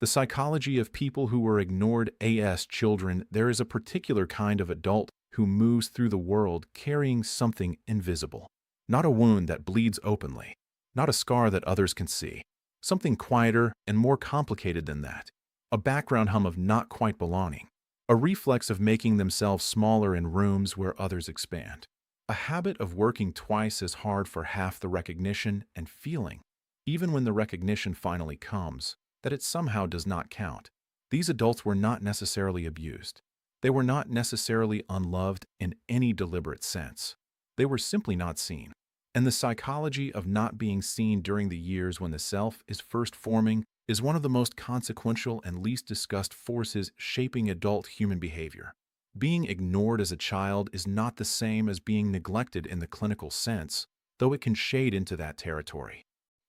The psychology of people who were ignored as children. There is a particular kind of adult who moves through the world carrying something invisible. Not a wound that bleeds openly, not a scar that others can see. Something quieter and more complicated than that. A background hum of not quite belonging. A reflex of making themselves smaller in rooms where others expand. A habit of working twice as hard for half the recognition and feeling, even when the recognition finally comes, that it somehow does not count. These adults were not necessarily abused. They were not necessarily unloved in any deliberate sense. They were simply not seen. And the psychology of not being seen during the years when the self is first forming is one of the most consequential and least discussed forces shaping adult human behavior. Being ignored as a child is not the same as being neglected in the clinical sense, though it can shade into that territory.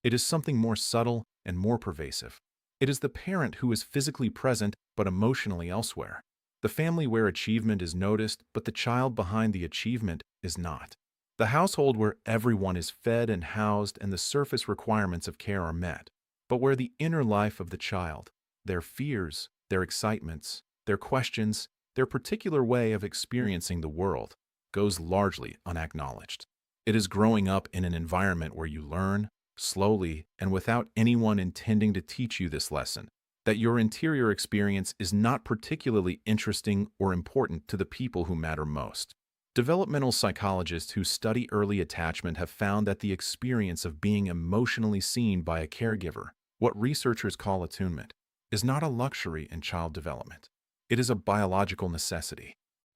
It is something more subtle and more pervasive. It is the parent who is physically present but emotionally elsewhere. The family where achievement is noticed, but the child behind the achievement is not. The household where everyone is fed and housed and the surface requirements of care are met, but where the inner life of the child, their fears, their excitements, their questions, their particular way of experiencing the world, goes largely unacknowledged. It is growing up in an environment where you learn, slowly and without anyone intending to teach you this lesson, that your interior experience is not particularly interesting or important to the people who matter most. Developmental psychologists who study early attachment have found that the experience of being emotionally seen by a caregiver, what researchers call attunement, is not a luxury in child development. It is a biological necessity.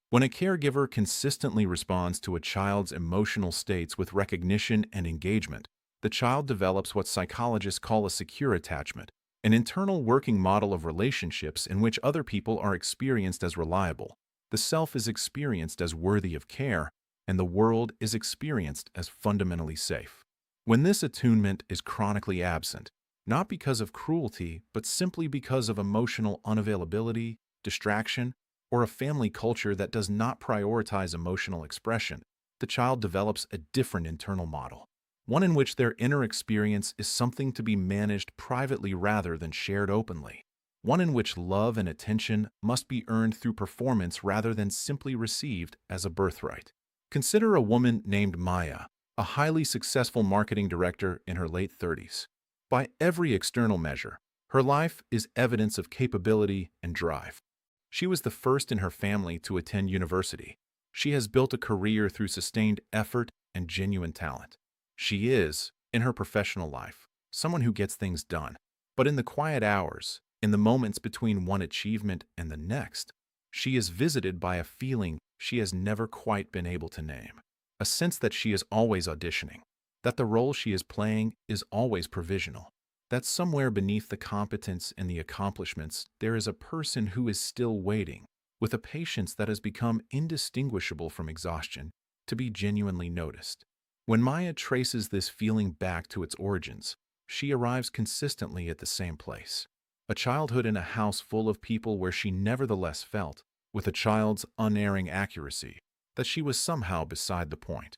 When a caregiver consistently responds to a child's emotional states with recognition and engagement, the child develops what psychologists call a secure attachment, an internal working model of relationships in which other people are experienced as reliable. The self is experienced as worthy of care, and the world is experienced as fundamentally safe. When this attunement is chronically absent, not because of cruelty, but simply because of emotional unavailability, distraction, or a family culture that does not prioritize emotional expression, the child develops a different internal model, one in which their inner experience is something to be managed privately rather than shared openly. One in which love and attention must be earned through performance rather than simply received as a birthright. Consider a woman named Maya, a highly successful marketing director in her late 30s. By every external measure, her life is evidence of capability and drive. She was the first in her family to attend university. She has built a career through sustained effort and genuine talent. She is, in her professional life, someone who gets things done. But in the quiet hours, in the moments between one achievement and the next, she is visited by a feeling she has never quite been able to name. A sense that she is always auditioning, that the role she is playing is always provisional, that somewhere beneath the competence and the accomplishments there is a person who is still waiting, with a patience that has become indistinguishable from exhaustion, to be genuinely noticed. When Maya traces this feeling back to its origins, she arrives consistently at the same place. A childhood in a house full of people where she nevertheless felt, with a child's unerring accuracy, that she was somehow beside the point.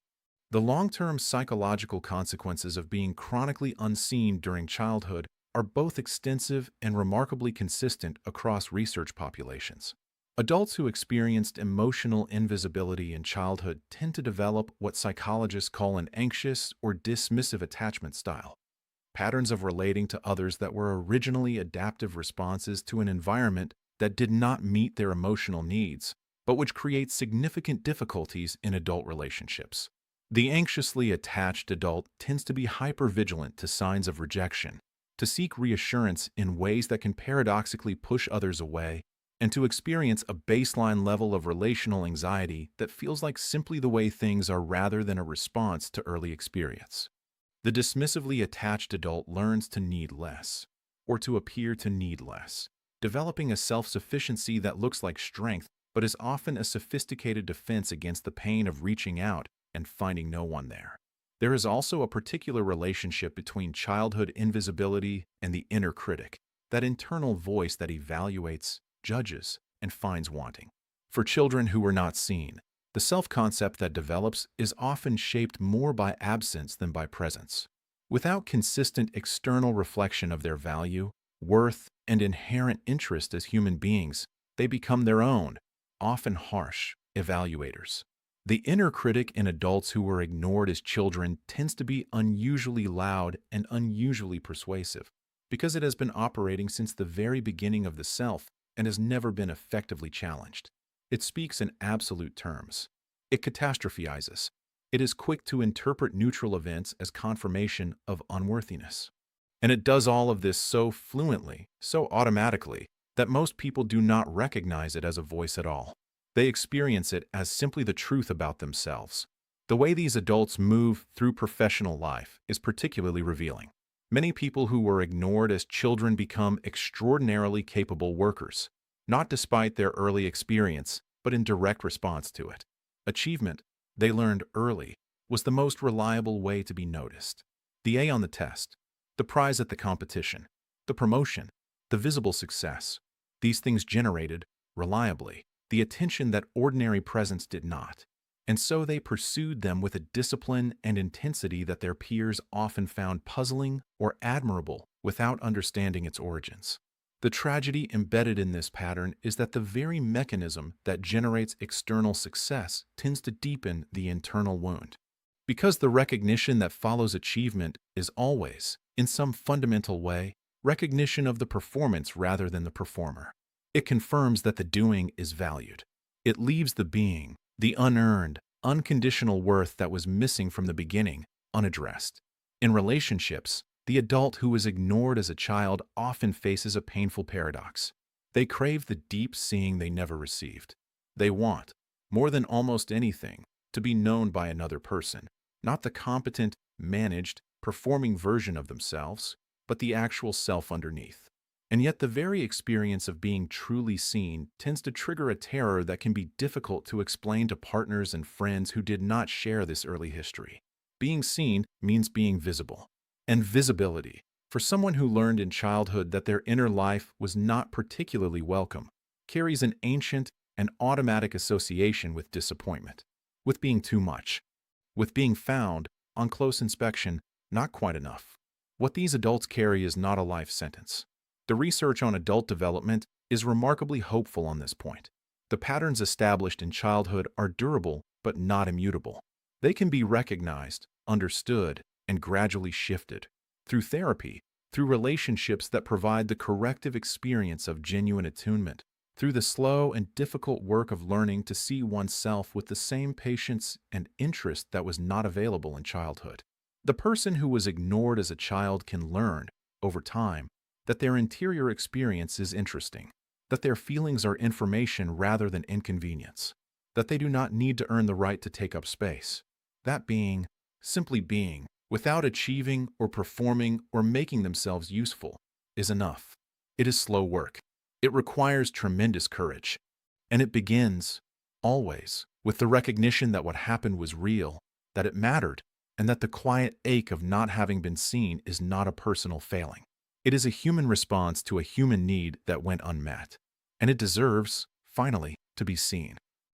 The long-term psychological consequences of being chronically unseen during childhood are both extensive and remarkably consistent across research populations. Adults who experienced emotional invisibility in childhood tend to develop what psychologists call an anxious or dismissive attachment style. Patterns of relating to others that were originally adaptive responses to an environment that did not meet their emotional needs, but which create significant difficulties in adult relationships. The anxiously attached adult tends to be hypervigilant to signs of rejection, to seek reassurance in ways that can paradoxically push others away, and to experience a baseline level of relational anxiety that feels like simply the way things are rather than a response to early experience. The dismissively attached adult learns to need less, or to appear to need less, developing a self-sufficiency that looks like strength but is often a sophisticated defense against the pain of reaching out and finding no one there. There is also a particular relationship between childhood invisibility and the inner critic, that internal voice that evaluates, judges, and finds wanting. For children who were not seen, the self-concept that develops is often shaped more by absence than by presence. Without consistent external reflection of their value, worth, and inherent interest as human beings, they become their own, often harsh, evaluators. The inner critic in adults who were ignored as children tends to be unusually loud and unusually persuasive, because it has been operating since the very beginning of the self and has never been effectively challenged. It speaks in absolute terms. It catastrophizes. It is quick to interpret neutral events as confirmation of unworthiness. And it does all of this so fluently, so automatically, that most people do not recognize it as a voice at all. They experience it as simply the truth about themselves. The way these adults move through professional life is particularly revealing. Many people who were ignored as children become extraordinarily capable workers, not despite their early experience, but in direct response to it. Achievement, they learned early, was the most reliable way to be noticed. The A on the test, the prize at the competition, the promotion, the visible success. These things generated, reliably, the attention that ordinary presence did not. And so they pursued them with a discipline and intensity that their peers often found puzzling or admirable without understanding its origins. The tragedy embedded in this pattern is that the very mechanism that generates external success tends to deepen the internal wound. Because the recognition that follows achievement is always, in some fundamental way, recognition of the performance rather than the performer. It confirms that the doing is valued. It leaves the being, the unearned, unconditional worth that was missing from the beginning, unaddressed. In relationships, the adult who was ignored as a child often faces a painful paradox. They crave the deep seeing they never received. They want, more than almost anything, to be known by another person, not the competent, managed, performing version of themselves, but the actual self underneath. And yet the very experience of being truly seen tends to trigger a terror that can be difficult to explain to partners and friends who did not share this early history. Being seen means being visible. And visibility, for someone who learned in childhood that their inner life was not particularly welcome, carries an ancient and automatic association with disappointment, with being too much, with being found, on close inspection, not quite enough. What these adults carry is not a life sentence. The research on adult development is remarkably hopeful on this point. The patterns established in childhood are durable but not immutable. They can be recognized, understood, and gradually shifted through therapy, through relationships that provide the corrective experience of genuine attunement, through the slow and difficult work of learning to see oneself with the same patience and interest that was not available in childhood. The person who was ignored as a child can learn, over time, that their interior experience is interesting, that their feelings are information rather than inconvenience, that they do not need to earn the right to take up space. That being, simply being, without achieving or performing or making themselves useful, is enough. It is slow work. It requires tremendous courage. And it begins, always, with the recognition that what happened was real, that it mattered, and that the quiet ache of not having been seen is not a personal failing. It is a human response to a human need that went unmet. And it deserves, finally, to be seen.